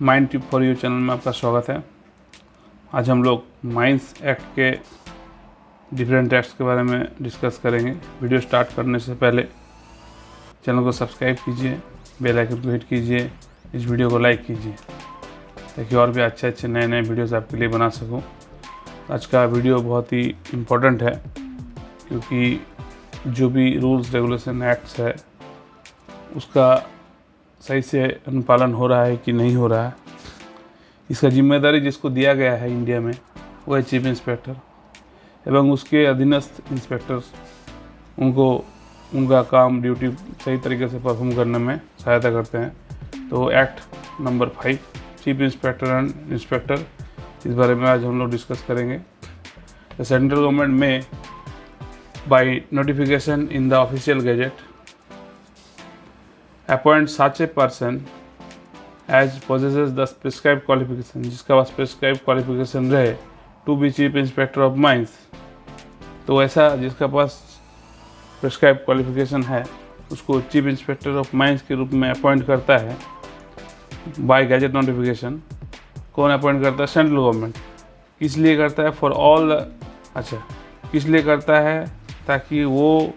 Mind tip for you channel में आपका स्वागत है। आज हम लोग माइंस एक्ट के डिफरेंट एक्ट्स के बारे में डिस्कस करेंगे। वीडियो स्टार्ट करने से पहले चैनल को सब्सक्राइब कीजिए, बेल आइकन को हिट कीजिए, इस वीडियो को लाइक कीजिए ताकि और भी अच्छे नए वीडियोस आपके लिए बना सकूं। आज का वीडियो बहुत ही इम्पोर्टेंट है क्योंकि जो भी रूल्स रेगुलेशन एक्ट्स है उसका सही से अनुपालन हो रहा है कि नहीं हो रहा है, इसका जिम्मेदारी जिसको दिया गया है इंडिया में वो है चीफ इंस्पेक्टर एवं उसके अधीनस्थ इंस्पेक्टर्स। उनका काम ड्यूटी सही तरीके से परफॉर्म करने में सहायता करते हैं। तो act number 5 chief inspector and inspector, इस बारे में आज हम लोग डिस्कस करेंगे। द सेंट्रल गवर्नमेंट में by notification in the official gazette appoint such a person as possesses the prescribed qualification, जिसका पास prescribed qualification रहे to be chief inspector of mines। तो ऐसा जिसका पास prescribed qualification है उसको chief inspector of mines के रूप में अपॉइंट करता है by गैजेट नोटिफिकेशन। कौन अपॉइंट करता है? Central government. किस लिए करता है? For all. अच्छा, किस लिए करता है? ताकि वो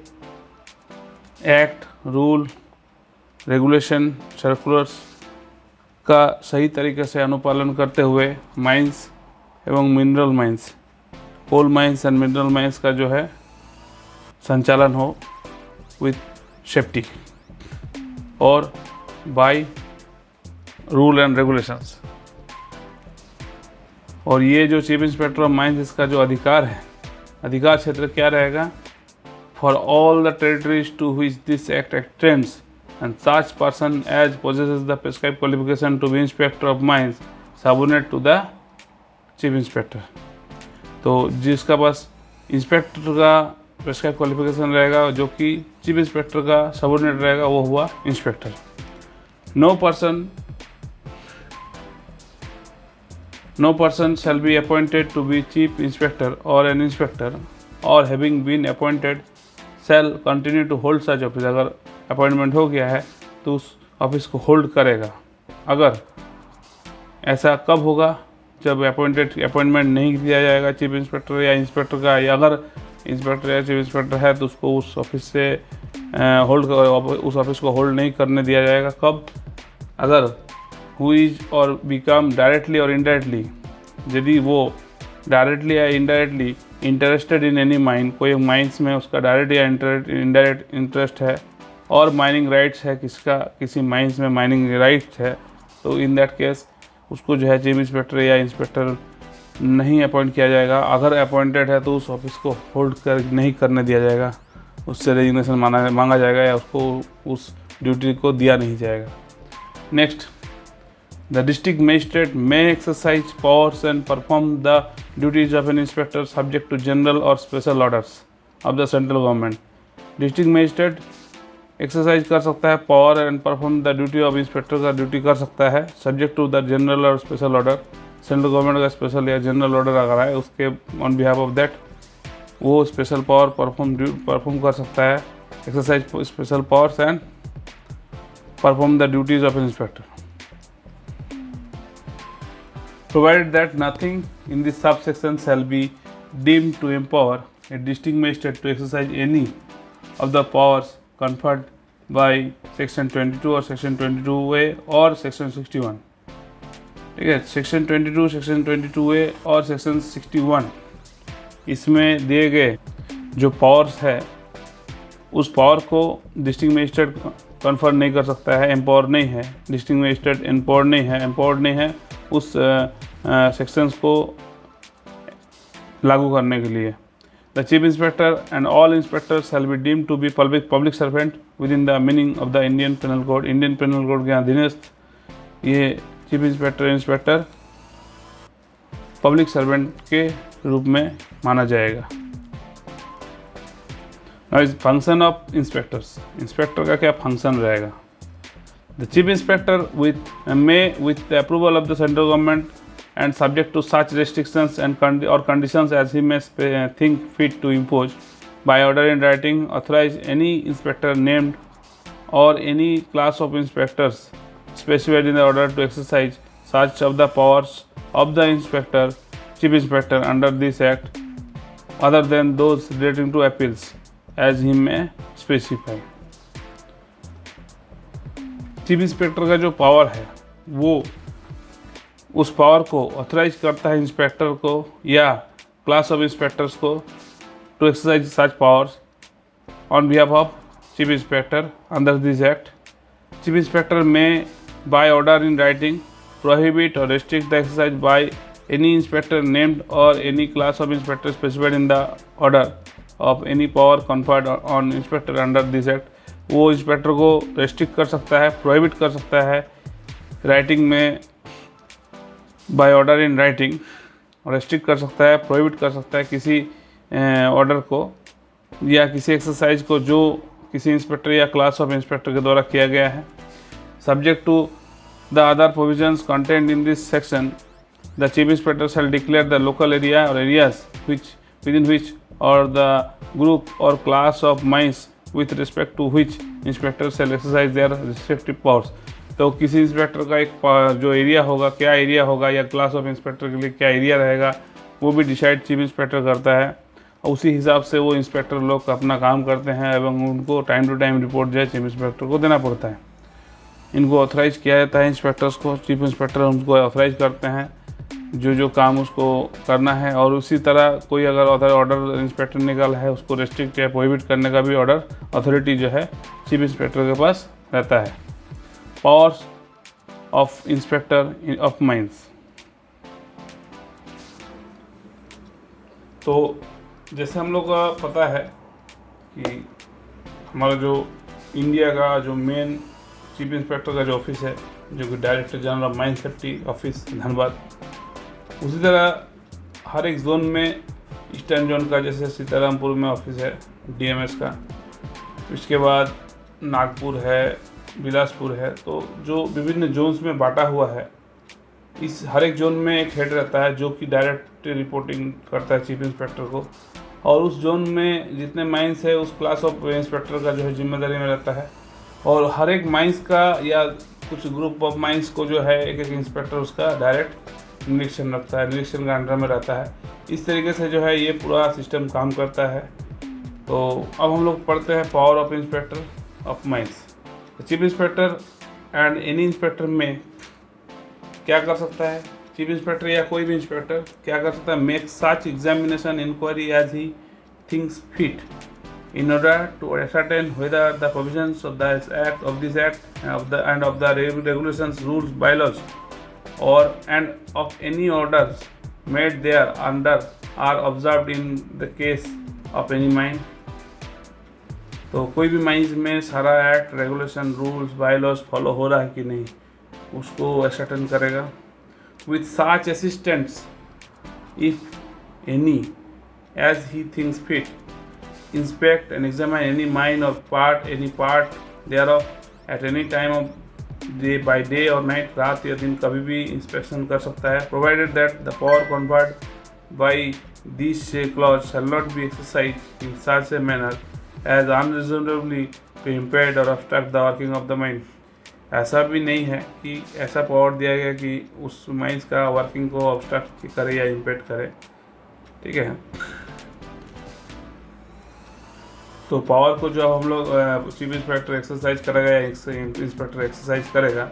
एक्ट, रूल, रेगुलेशन, सर्कुलर्स का सही तरीके से अनुपालन करते हुए माइंस एवं mineral mines, coal mines and mineral mines का जो है संचालन हो विथ सेफ्टी और बाय रूल एंड रेगुलेशंस। और ये जो चीफ इंस्पेक्टर ऑफ माइंस, इसका जो अधिकार है, अधिकार क्षेत्र क्या रहेगा? For all the territories to which this act extends and such person as possesses the prescribed qualification to be inspector of mines subordinate to the chief inspector। तो जिसका पास इंस्पेक्टर का प्रेस्क्राइब क्वालिफिकेशन रहेगा जो कि चीफ इंस्पेक्टर का subordinate रहेगा वो हुआ inspector. No person shall be appointed to be chief inspector or an inspector or having been appointed shall continue to hold such office। अगर अपॉइंटमेंट हो गया है तो उस ऑफिस को होल्ड करेगा। अगर ऐसा कब होगा? जब अपॉइंटमेंट नहीं दिया जाएगा चीफ इंस्पेक्टर या इंस्पेक्टर का, या अगर इंस्पेक्टर या चीफ इंस्पेक्टर है तो उसको उस ऑफिस से उस ऑफिस को होल्ड नहीं करने दिया जाएगा। कब? अगर हु इज और बिकम डायरेक्टली और इनडायरेक्टली, यदि वो डायरेक्टली या indirectly interested in any mine, कोई माइंस में उसका डायरेक्ट या इनडायरेक्ट इंटरेस्ट है और माइनिंग राइट्स है, किसी माइंस में माइनिंग राइट्स है, तो इन दैट केस उसको जो है चीफ इंस्पेक्टर या इंस्पेक्टर नहीं अपॉइंट किया जाएगा। अगर अपॉइंटेड है तो उस ऑफिस को होल्ड नहीं करने दिया जाएगा, उससे रेजिग्नेशन मांगा जाएगा या उसको उस ड्यूटी को दिया नहीं जाएगा। Next, the district magistrate may exercise powers and perform the duties of an inspector subject to general or special orders of the central government. District magistrate exercise कर सकता है power and perform the duty of inspector का duty कर सकता है subject to the general or special order. Central government का special या general order अगर है उसके ऑन बिहाफ ऑफ दैट वो स्पेशल पावर परफॉर्म कर सकता है, exercise special powers and perform the duties of inspector, provided that nothing in this subsection shall be deemed to empower a district magistrate to exercise any of the powers conferred by section 22 और section 22A और section 61। ठीक है, section 22, section 22A और section 61 इसमें दिए गए जो powers है उस पावर को डिस्ट्रिक्ट मजिस्ट्रेट कन्फर नहीं कर सकता है, एम्पावर नहीं है। डिस्ट्रिक्ट मजिस्ट्रेट एम्पावर्ड नहीं है उस सेक्शंस को लागू करने के लिए। The chief inspector and all inspectors shall be deemed to be public servant within the meaning of the Indian penal code. Indian penal code के अधीनस्थ ये चीफ इंस्पेक्टर पब्लिक सर्वेंट के रूप में माना जाएगा। फंक्शन ऑफ इंस्पेक्टर का क्या फंक्शन रहेगा? The chief inspector with the approval of the central government and subject to such restrictions and or conditions as he may think fit to impose by order in writing, authorize any inspector named or any class of inspectors specified in the order to exercise such of the powers of the inspector, chief inspector under this act other than those relating to appeals as he may specify। Chief inspector का जो power है वो उस power को authorise करता है inspector को या क्लास ऑफ इंस्पेक्टर्स को to exercise such powers on behalf of chief inspector under this act. Chief inspector may by order in writing prohibit or restrict the exercise by any inspector named or any class of inspector specified in the order of any power conferred on inspector under this act। वो inspector को restrict कर सकता है, prohibit कर सकता है writing में, by order in writing restrict कर सकता है, प्रोहिबिट कर सकता है किसी ऑर्डर को या किसी एक्सरसाइज को जो किसी इंस्पेक्टर या क्लास ऑफ इंस्पेक्टर के द्वारा किया गया है। Subject to the other provisions contained in this section, the chief inspector shall declare the local area or areas within which or the group or class of mines with respect to which inspector shall exercise their respective powers। तो किसी inspector का एक जो area होगा, क्या area होगा या class of inspector के लिए क्या एरिया रहेगा वो भी डिसाइड चीफ इंस्पेक्टर करता है। उसी हिसाब से वो इंस्पेक्टर लोग अपना काम करते हैं एवं उनको टाइम टू टाइम रिपोर्ट जो है चीफ इंस्पेक्टर को देना पड़ता है। इनको ऑथराइज किया जाता है इंस्पेक्टर्स को, चीफ इंस्पेक्टर उनको ऑथराइज करते हैं जो काम उसको करना है। और उसी तरह कोई अगर ऑर्डर इंस्पेक्टर निकाला है उसको रेस्ट्रिक्ट या प्रोहिबिट करने का भी ऑर्डर अथॉरिटी जो है चीफ इंस्पेक्टर के पास रहता है। Powers of inspector of mines. तो जैसे हम लोग का पता है कि हमारा जो इंडिया का जो मेन चीफ इंस्पेक्टर का जो ऑफिस है जो कि director general of mine safety office Dhanbad, उसी तरह हर एक जोन में ईस्टर्न जोन का जैसे सीतारामपुर में ऑफिस है डीएमएस का, इसके बाद नागपुर है, बिलासपुर है। तो जो विभिन्न जोन्स में बांटा हुआ है, इस हर एक जोन में एक हेड रहता है जो कि डायरेक्ट रिपोर्टिंग करता है चीफ इंस्पेक्टर को, और उस जोन में जितने माइंस है उस क्लास ऑफ इंस्पेक्टर का जो है जिम्मेदारी में रहता है। और हर एक माइंस का या कुछ ग्रुप ऑफ माइंस को जो है एक एक इंस्पेक्टर उसका डायरेक्ट निरीक्षण रखता है, निरीक्षण का अंडर में रहता है। इस तरीके से जो है ये पूरा सिस्टम काम करता है। तो अब हम लोग पढ़ते हैं power of inspector of mines. Chief inspector and any inspector में क्या कर सकता है, चीफ इंस्पेक्टर या कोई भी इंस्पेक्टर क्या कर सकता है, make such examination inquiry as he thinks fit in order to ascertain whether the provisions of this act and of the regulations, rules, bylaws and of any orders made there under are observed in the case of any mine। तो कोई भी mines में सारा act, regulation, rules, bylaws follow हो रहा है कि नहीं उसको ascertain करेगा। with such assistance if any as he thinks fit inspect and examine any mine or any part thereof at any time of day, by day or night, रात या दिन कभी भी इंस्पेक्शन कर सकता है, provided that the power conferred by this clause shall not be exercised in such a manner as unreasonably to impede or obstruct the working of the mine। ऐसा भी नहीं है कि ऐसा पावर दिया गया कि उस माइंस का वर्किंग को ऑब्स्ट्रक्ट करे या इम्पेड करे, ठीक है। तो पावर को जो हम लोग चीफ इंस्पेक्टर एक्सरसाइज करेगा या इंस्पेक्टर एक्सरसाइज करेगा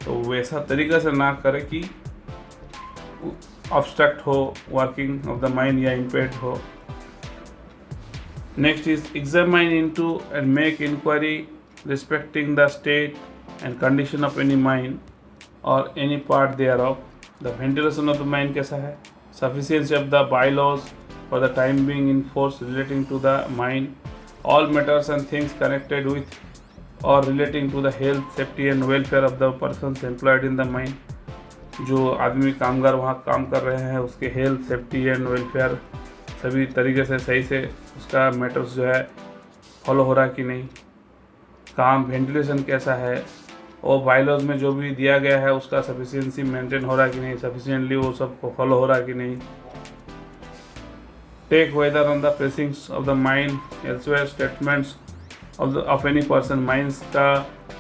तो वैसा तरीका से ना करे कि ऑब्स्ट्रक्ट हो वर्किंग ऑफ द माइन या इम्पेड हो। Next is examine into and make inquiry respecting the state and condition of any mine or any part thereof. The ventilation of the mine कैसा है, sufficiency of the bylaws for the time being in force relating to the mine, all matters and things connected with or relating to the health, safety and welfare of the persons employed in the mine। जो आदमी कामगार वहाँ काम कर रहे हैं उसके health, safety and welfare सभी तरीके से सही से उसका मैटर्स जो है फॉलो हो रहा है कि नहीं, काम वेंटिलेशन कैसा है और बायलॉज में जो भी दिया गया है उसका सफिशिएंसी मेंटेन हो रहा है कि नहीं, सफिशिएंटली वो सब फॉलो हो रहा है कि नहीं। Take whether on the precincts of the mine elsewhere statements of any person, mines का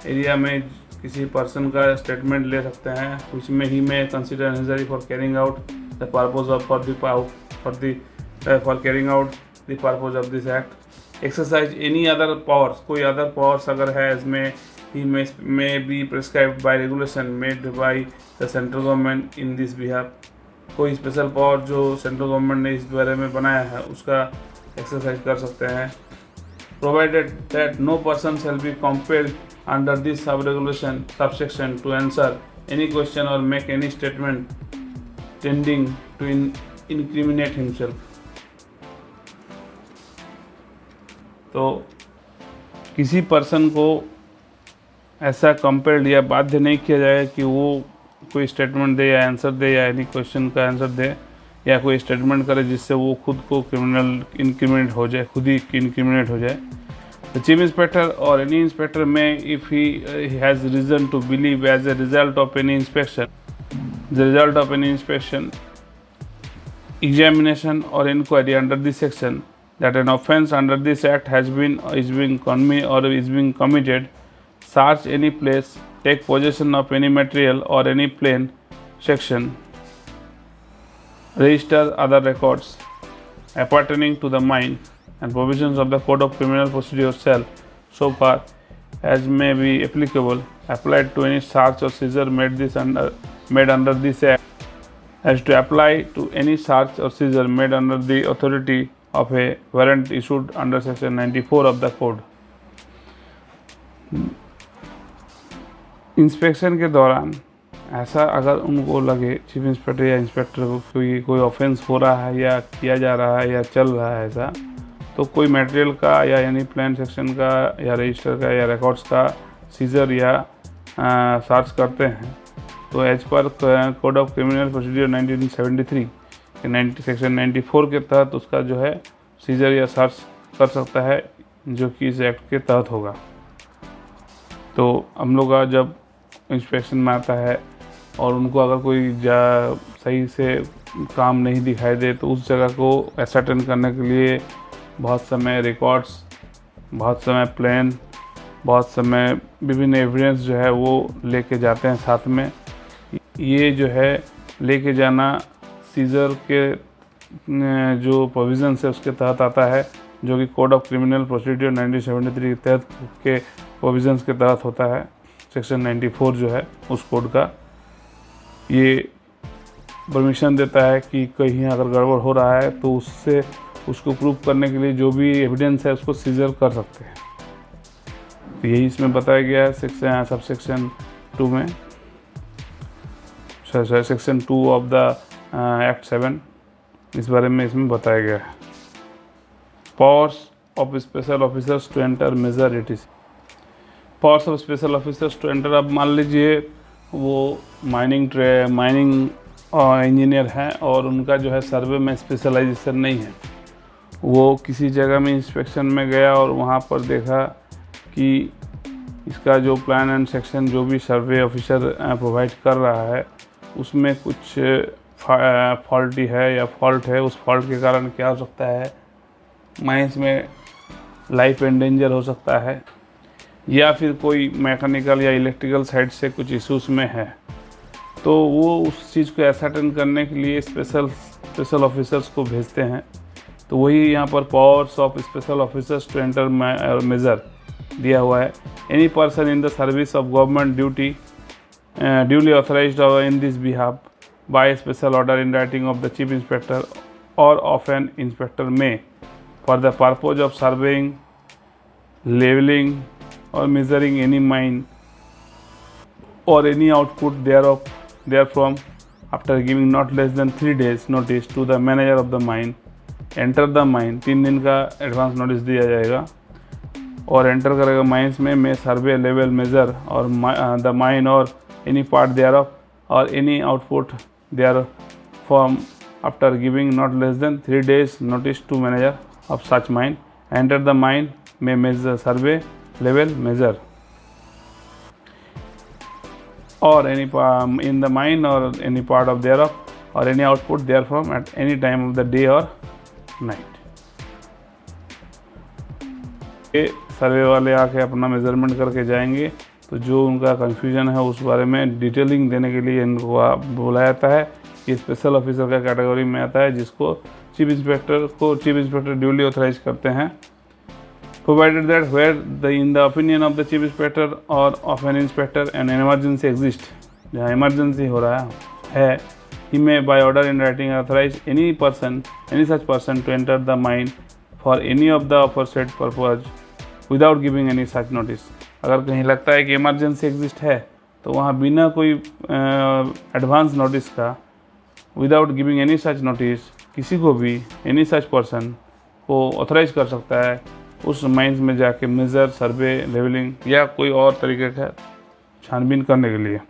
एरिया में किसी पर्सन का स्टेटमेंट ले सकते हैं which may he may consider necessary for carrying out the purpose of for carrying out the purpose of this act. Exercise any other powers, कोई other powers अगर है इसमें he may be prescribed by regulation made by the central government in this behalf. कोई special power जो central government ने इस बारे में बनाया है उसका एक्सरसाइज कर सकते हैं. Provided that no person shall be compelled under this subsection to answer any question or make any statement tending to incriminate himself. तो किसी पर्सन को ऐसा कंपेल्ड या बाध्य नहीं किया जाएगा कि वो कोई स्टेटमेंट दे या आंसर दे या एनी क्वेश्चन का आंसर दे या कोई स्टेटमेंट करे जिससे वो खुद को इंक्रिमिनेट हो जाए, खुद ही इंक्रिमिनेट हो जाए. द चीफ इंस्पेक्टर और एनी इंस्पेक्टर में if he has reason to believe as a result of any inspection examination or inquiry under this section that an offence under this act is being committed, search any place, take possession of any material or any plain section, register other records appertaining to the mine, and provisions of the Code of Criminal Procedure shall, so far as may be applicable, applied to any search or seizure made under this act, as to apply to any search or seizure made under the authority of a warrant issued under section 94 of the code. Inspection के दौरान ऐसा अगर उनको लगे chief inspector या inspector को कोई offence हो रहा है या किया जा रहा है या चल रहा है ऐसा, तो कोई मटेरियल का या यानी प्लान सेक्शन का या रजिस्टर का या रिकॉर्ड्स का सीजर या सर्च करते हैं, तो as per code of criminal procedure 1973 के सेक्शन 94 के तहत उसका जो है सीजर या सर्च कर सकता है, जो कि इस एक्ट के तहत होगा. तो हम लोग का जब इंस्पेक्शन में आता है और उनको अगर कोई सही से काम नहीं दिखाई दे तो उस जगह को एसर्टेन करने के लिए बहुत समय रिकॉर्ड्स, बहुत समय प्लान, बहुत समय विभिन्न एविडेंस जो है वो लेके जाते हैं साथ में. ये जो है लेके जाना सीजर के जो प्रोविज़न्स है उसके तहत आता है, जो कि कोड ऑफ क्रिमिनल प्रोसीजर 1973 के तहत के प्रोविज़न्स के तहत होता है. सेक्शन 94 जो है उस कोड का ये परमिशन देता है कि कहीं अगर गड़बड़ हो रहा है तो उसको प्रूव करने के लिए जो भी एविडेंस है उसको सीजर कर सकते हैं. तो यही इसमें बताया गया है सबसेक्शन 2 में, सेक्शन 2 ऑफ द एक्ट 7, इस बारे में इसमें बताया गया है. Powers of special officers to enter measure etc. Powers of special officers to enter, अब मान लीजिए वो माइनिंग इंजीनियर हैं और उनका जो है सर्वे में स्पेशलाइजेशन नहीं है. वो किसी जगह में इंस्पेक्शन में गया और वहाँ पर देखा कि इसका जो प्लान एंड सेक्शन जो भी सर्वे ऑफिसर प्रोवाइड कर रहा है उसमें कुछ फॉल्टी है या फॉल्ट है. उस फॉल्ट के कारण क्या हो सकता है, माइंस में लाइफ एंडेंजर हो सकता है, या फिर कोई मैकेनिकल या इलेक्ट्रिकल साइड से कुछ इश्यूज में है. तो वो उस चीज़ को एसर्टेन करने के लिए स्पेशल ऑफिसर्स को भेजते हैं. तो वही यहाँ पर powers of special officers to enter measure दिया हुआ है. Any person in the service of government duly authorized in this behalf by a special order in writing of the chief inspector or of an inspector may, for the purpose of surveying, leveling or measuring any mine or any output therefrom, after giving not less than 3 days notice to the manager of the mine, enter the mine, 3 दिन का advance notice दिया जाएगा और enter करेगा mines में सर्वे level major और the mine और any part thereof or any output therefrom, after giving not less than 3 days notice to manager of such mine, enter the mine, may measure survey level measure or any in the mine or any part of thereof or any output therefrom at any time of the day or night. ये सर्वे वाले आके अपना measurement करके जाएंगे तो जो उनका confusion है उस बारे में डिटेलिंग देने के लिए इनको बोला जाता है। ये स्पेशल ऑफिसर का कैटेगरी में आता है, जिसको चीफ इंस्पेक्टर ड्यूली ऑथराइज करते हैं। Provided that where in the opinion of the chief inspector or of an inspector an emergency exist, जहाँ इमरजेंसी हो रहा है, he may by order in writing authorize any such person to enter the mine for any of the aforesaid purpose without giving any such notice। अगर कहीं लगता है कि emergency exist है तो वहाँ बिना कोई एडवांस नोटिस का, without giving any such notice, किसी को भी एनी सच पर्सन को ऑथराइज कर सकता है उस माइंस में जाके मेजर, सर्वे, लेवलिंग या कोई और तरीके का छानबीन करने के लिए।